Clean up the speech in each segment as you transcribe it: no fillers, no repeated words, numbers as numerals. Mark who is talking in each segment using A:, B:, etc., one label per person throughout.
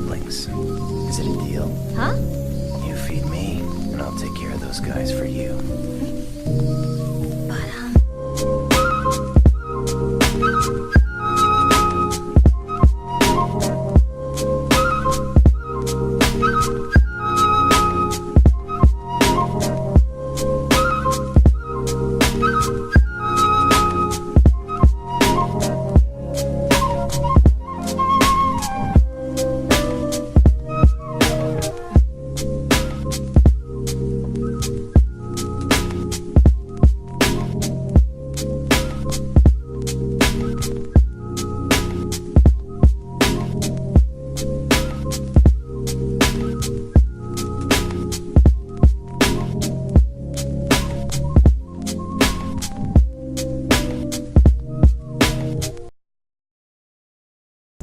A: siblings. Is it a deal?
B: Huh?
A: You feed me, and I'll take care of those guys for you.
B: But,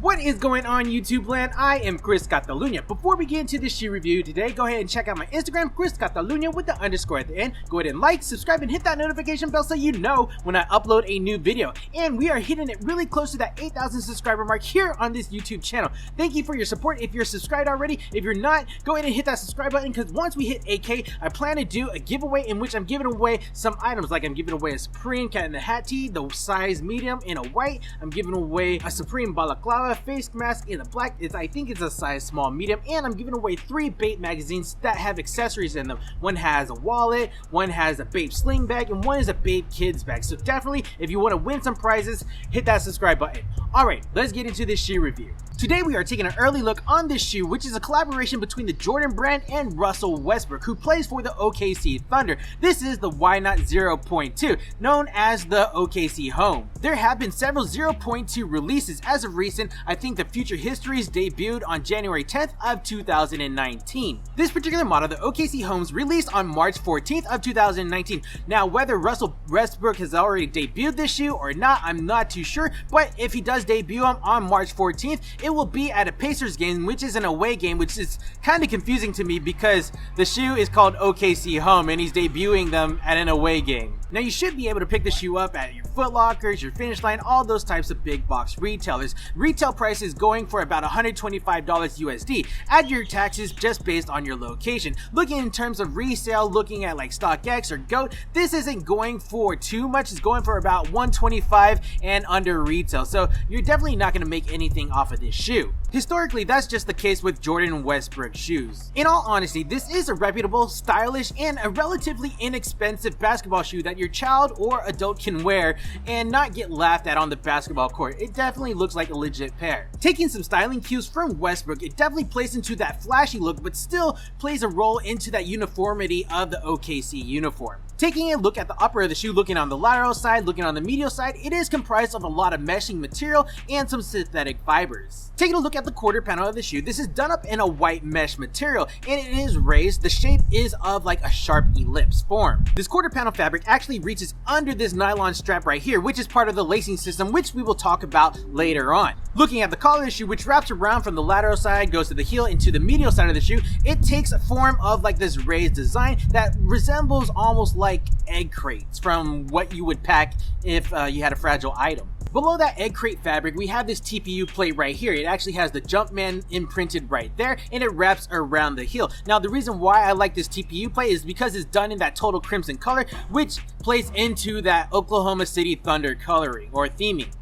C: What is going on, YouTube land? I am Chris Catalunya. Before we get into this shoe review today, go ahead and check out my Instagram, Chris Catalunya with the underscore at the end. Go ahead and like, subscribe, and hit that notification bell so you know when I upload a new video. And we are hitting it really close to that 8,000 subscriber mark here on this YouTube channel. Thank you for your support. If you're subscribed already, if you're not, go ahead and hit that subscribe button, because once we hit 8K, I plan to do a giveaway in which I'm giving away some items. Like I'm giving away a Supreme Cat in the Hat tee, the size medium in a white. I'm giving away a Supreme Balaclava face mask in a black. I think it's a size small medium, and I'm giving away 3 Bape magazines that have accessories in them. One has a wallet, one has a Bape sling bag, and one is a Bape kids bag. So definitely, if you want to win some prizes, hit that subscribe button. Alright, let's get into this shoe review. Today we are taking an early look on this shoe, which is a collaboration between the Jordan brand and Russell Westbrook, who plays for the OKC Thunder. This is the Not Zer0.2, known as the OKC HOME. There have been several 0.2 releases as of recent. I think the Future Histories debuted on January 10th of 2019. This particular model, the OKC HOME's, released on March 14th of 2019. Now, whether Russell Westbrook has already debuted this shoe or not, I'm not too sure, but if he does debut him on March 14th, it will be at a Pacers game, which is an away game, which is kind of confusing to me because the shoe is called OKC HOME and he's debuting them at an away game. Now, you should be able to pick the shoe up at your Foot Lockers, your Finish Line, all those types of big box retailers. Retail price is going for about $125 USD. Add your taxes just based on your location. Looking in terms of resale, looking at like StockX or GOAT, this isn't going for too much. It's going for about $125 and under retail. So you're definitely not going to make anything off of this shoe. Historically, that's just the case with Jordan Westbrook shoes. In all honesty, this is a reputable, stylish, and a relatively inexpensive basketball shoe that your child or adult can wear and not get laughed at on the basketball court. It definitely looks like a legit pair. Taking some styling cues from Westbrook, it definitely plays into that flashy look, but still plays a role into that uniformity of the OKC uniform. Taking a look at the upper of the shoe, looking on the lateral side, looking on the medial side, it is comprised of a lot of meshing material and some synthetic fibers. Taking a look at the quarter panel of the shoe, this is done up in a white mesh material and it is raised. The shape is of like a sharp ellipse form. This quarter panel fabric actually reaches under this nylon strap right here, which is part of the lacing system, which we will talk about later on. Looking at the collar of the shoe, which wraps around from the lateral side, goes to the heel into the medial side of the shoe, it takes a form of like this raised design that resembles almost like egg crates from what you would pack if you had a fragile item. Below that egg crate fabric, we have this Tpu plate right here. It actually has the Jumpman imprinted right there, and it wraps around the heel. Now, the reason why I like this Tpu plate is because it's done in that total crimson color, which plays into that Oklahoma City Thunder coloring or theming.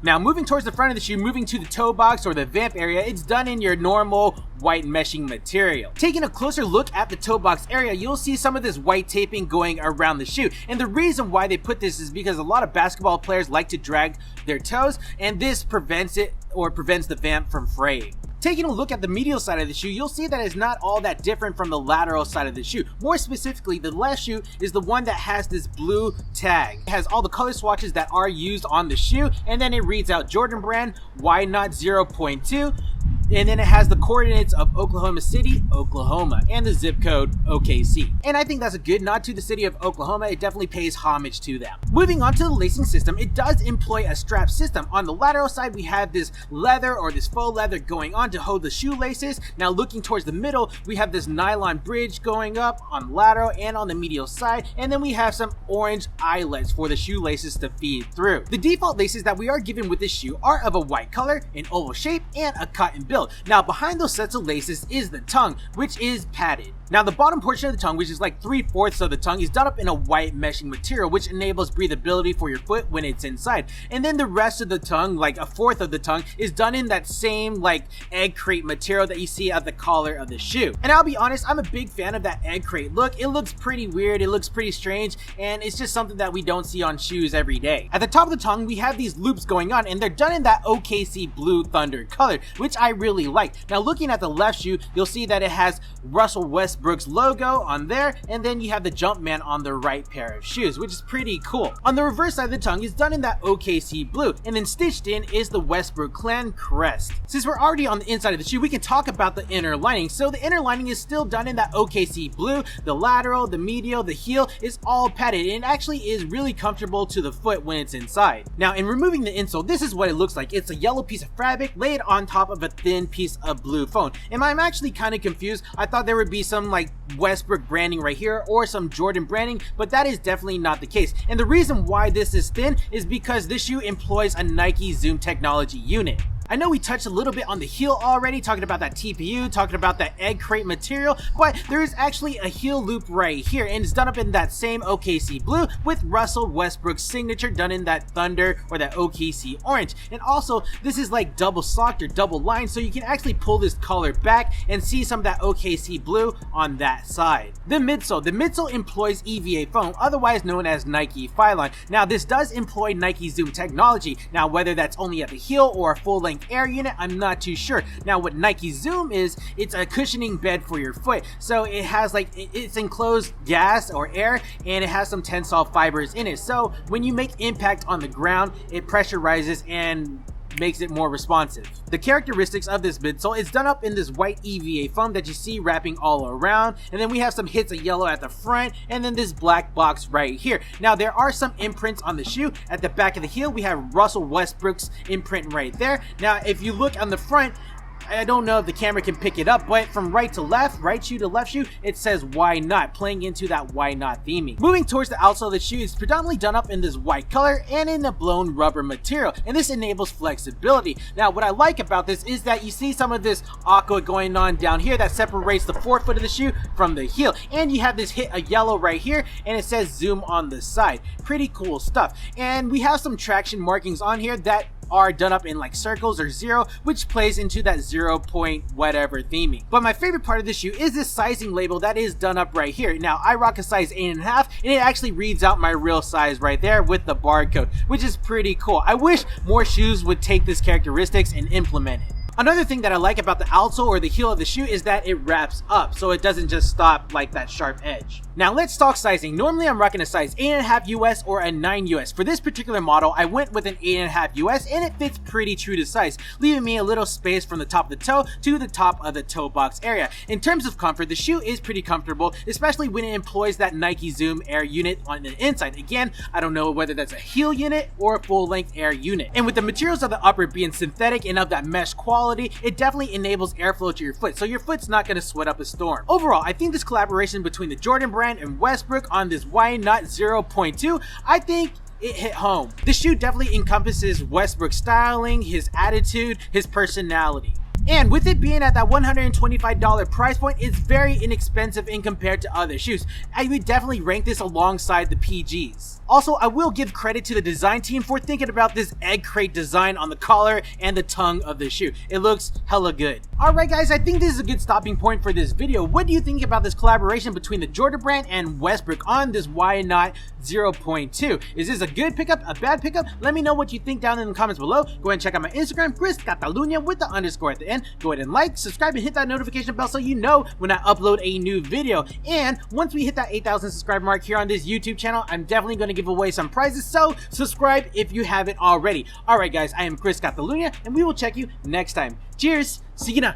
C: Now, moving towards the front of the shoe, moving to the toe box or the vamp area, it's done in your normal white meshing material. Taking a closer look at the toe box area, you'll see some of this white taping going around the shoe. And the reason why they put this is because a lot of basketball players like to drag their toes, and this prevents the vamp from fraying. Taking a look at the medial side of the shoe, you'll see that it's not all that different from the lateral side of the shoe. More specifically, the left shoe is the one that has this blue tag. It has all the color swatches that are used on the shoe, and then it reads out Jordan brand, Not Zer0.2, and then it has the coordinates of Oklahoma City, Oklahoma, and the zip code OKC. And I think that's a good nod to the city of Oklahoma. It definitely pays homage to them. Moving on to the lacing system, it does employ a strap system. On the lateral side, we have this leather or this faux leather going on to hold the shoelaces. Now looking towards the middle, we have this nylon bridge going up on the lateral and on the medial side, and then we have some orange eyelets for the shoelaces to feed through. The default laces that we are given with this shoe are of a white color, an oval shape, and a cotton build. Now behind those sets of laces is the tongue, which is padded. Now the bottom portion of the tongue, which is like 3/4 of the tongue, is done up in a white meshing material, which enables breathability for your foot when it's inside. And then the rest of the tongue, like 1/4 of the tongue, is done in that same like egg crate material that you see at the collar of the shoe. And I'll be honest, I'm a big fan of that egg crate look. It looks pretty weird, it looks pretty strange, and it's just something that we don't see on shoes every day. At the top of the tongue, we have these loops going on, and they're done in that OKC blue thunder color, which I really like. Now looking at the left shoe, you'll see that it has Russell Westbrook's logo on there, and then you have the Jumpman on the right pair of shoes, which is pretty cool. On the reverse side of the tongue is done in that OKC blue, and then stitched in is the Westbrook clan crest. Since we're already on the inside of the shoe, we can talk about the inner lining. So the inner lining is still done in that OKC blue. The lateral, the medial, the heel is all padded, and it actually is really comfortable to the foot when it's inside. Now in removing the insole, this is what it looks like. It's a yellow piece of fabric laid on top of a thin piece of blue foam. And I'm actually kind of confused. I thought there would be some like Westbrook branding right here or some Jordan branding, but that is definitely not the case. And the reason why this is thin is because this shoe employs a Nike Zoom technology unit. I know we touched a little bit on the heel already, talking about that TPU, talking about that egg crate material, but there is actually a heel loop right here, and it's done up in that same OKC blue with Russell Westbrook's signature done in that thunder or that OKC orange. And also, this is like double socked or double lined, so you can actually pull this collar back and see some of that OKC blue on that side. The midsole employs EVA foam, otherwise known as Nike Phylon. Now this does employ Nike Zoom technology. Now whether that's only at the heel or a full length air unit, I'm not too sure. Now what Nike Zoom is, it's a cushioning bed for your foot, so it has like it's enclosed gas or air, and it has some tensile fibers in it, so when you make impact on the ground, it pressurizes and makes it more responsive. The characteristics of this midsole is done up in this white EVA foam that you see wrapping all around, and then we have some hits of yellow at the front, and then this black box right here. Now there are some imprints on the shoe. At the back of the heel, we have Russell Westbrook's imprint right there. Now if you look on the front, I don't know if the camera can pick it up, but from right to left, right shoe to left shoe, it says why not, playing into that why not theming. Moving towards the outsole of the shoe, is predominantly done up in this white color and in a blown rubber material, and this enables flexibility. Now what I like about this is that you see some of this aqua going on down here that separates the forefoot of the shoe from the heel, and you have this hit of yellow right here, and it says Zoom on the side. Pretty cool stuff. And we have some traction markings on here that are done up in like circles or zero, which plays into that 0. Whatever theming. But my favorite part of this shoe is this sizing label that is done up right here. Now I rock a size 8.5, and it actually reads out my real size right there with the barcode, which is pretty cool. I wish more shoes would take this characteristics and implement it. Another thing that I like about the outsole or the heel of the shoe is that it wraps up, so it doesn't just stop like that sharp edge. Now let's talk sizing. Normally I'm rocking a size 8.5 US or a 9 US. For this particular model, I went with an 8.5 US, and it fits pretty true to size, leaving me a little space from the top of the toe to the top of the toe box area. In terms of comfort, the shoe is pretty comfortable, especially when it employs that Nike Zoom air unit on the inside. Again, I don't know whether that's a heel unit or a full length air unit. And with the materials of the upper being synthetic and of that mesh quality, it definitely enables airflow to your foot, so your foot's not going to sweat up a storm. Overall, I think this collaboration between the Jordan brand and Westbrook on this Not Zer0.2, I think it hit home. This shoe definitely encompasses Westbrook's styling, his attitude, his personality. And with it being at that $125 price point, it's very inexpensive in compared to other shoes. I would definitely rank this alongside the PGs. Also, I will give credit to the design team for thinking about this egg crate design on the collar and the tongue of the shoe. It looks hella good. Alright guys, I think this is a good stopping point for this video. What do you think about this collaboration between the Jordan brand and Westbrook on this Not Zer0.2? Is this a good pickup, a bad pickup? Let me know what you think down in the comments below. Go ahead and check out my Instagram, Chris Catalunya with the underscore at the end. Go ahead and like, subscribe, and hit that notification bell so you know when I upload a new video. And once we hit that 8,000 subscriber mark here on this YouTube channel, I'm definitely going to give away some prizes, so subscribe if you haven't already. Alright guys, I am Chris Catalunya, and we will check you next time. Cheers! See you now!